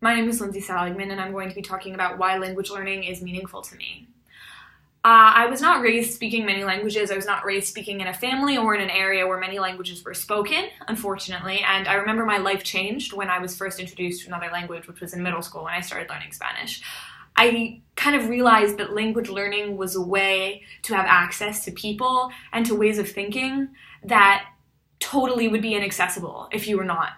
My name is Lindsay Saligman, and I'm going to be talking about why language learning is meaningful to me. I was not raised speaking many languages. I was not raised speaking in a family or in an area where many languages were spoken, unfortunately, and I remember my life changed when I was first introduced to another language, which was in middle school when I started learning Spanish. I kind of realized that language learning was a way to have access to people and to ways of thinking that totally would be inaccessible if you were not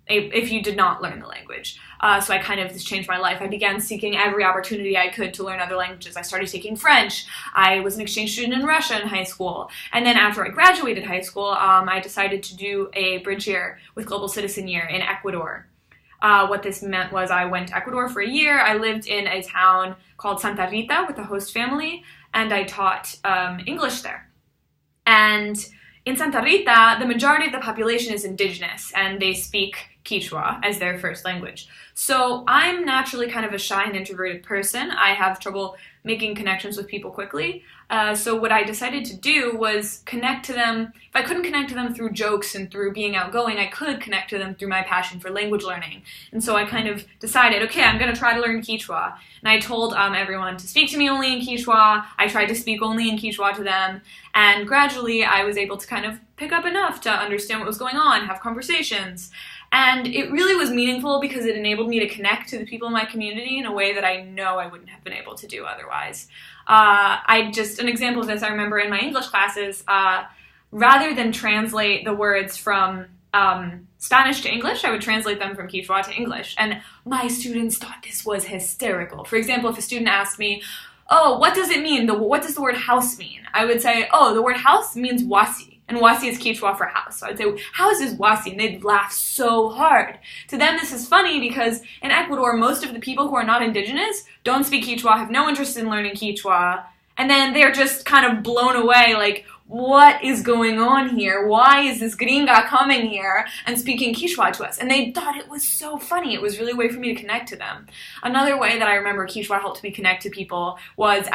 if you did not learn the language. So I kind of, this changed my life. I began seeking every opportunity I could to learn other languages. I started taking French. I was an exchange student in Russia in high school. And then after I graduated high school, I decided to do a bridge year with Global Citizen Year in Ecuador. What this meant was I went to Ecuador for a year. I lived in a town called Santa Rita with a host family, and I taught English there. And in Santa Rita, the majority of the population is indigenous, and they speak Quechua as their first language. So I'm naturally kind of a shy and introverted person. I have trouble making connections with people quickly. So what I decided to do was connect to them. If I couldn't connect to them through jokes and through being outgoing, I could connect to them through my passion for language learning. And so I kind of decided, okay, I'm going to try to learn Quechua. And I told everyone to speak to me only in Quechua. I tried to speak only in Quechua to them. And gradually I was able to kind of pick up enough to understand what was going on, have conversations. And it really was meaningful because it enabled me to connect to the people in my community in a way that I know I wouldn't have been able to do otherwise. An example of this, I remember in my English classes, rather than translate the words from Spanish to English, I would translate them from Quechua to English. And my students thought this was hysterical. For example, if a student asked me, oh, what does it mean? What does the word house mean? I would say, oh, the word house means wasi. And wasi is Quechua for house. So I'd say, house is wasi, and they'd laugh so hard. To them, this is funny because in Ecuador, most of the people who are not indigenous don't speak Quechua, have no interest in learning Quechua, and then they're just kind of blown away, like, what is going on here? Why is this gringa coming here and speaking Quechua to us? And they thought it was so funny. It was really a way for me to connect to them. Another way that I remember Quechua helped me connect to people was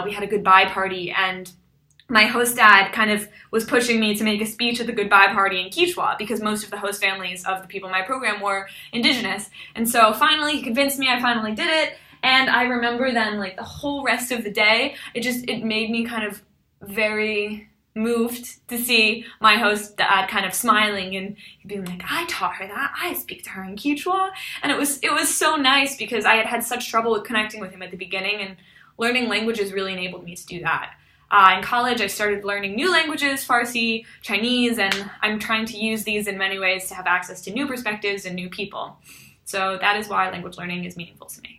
we had a goodbye party, and my host dad kind of was pushing me to make a speech at the goodbye party in Quechua because most of the host families of the people in my program were indigenous. And so finally he convinced me, I finally did it. And I remember then, like, the whole rest of the day, it made me kind of very moved to see my host dad kind of smiling and being like, I taught her that, I speak to her in Quechua. And it was so nice because I had such trouble with connecting with him at the beginning, and learning languages really enabled me to do that. In college, I started learning new languages, Farsi, Chinese, and I'm trying to use these in many ways to have access to new perspectives and new people. So that is why language learning is meaningful to me.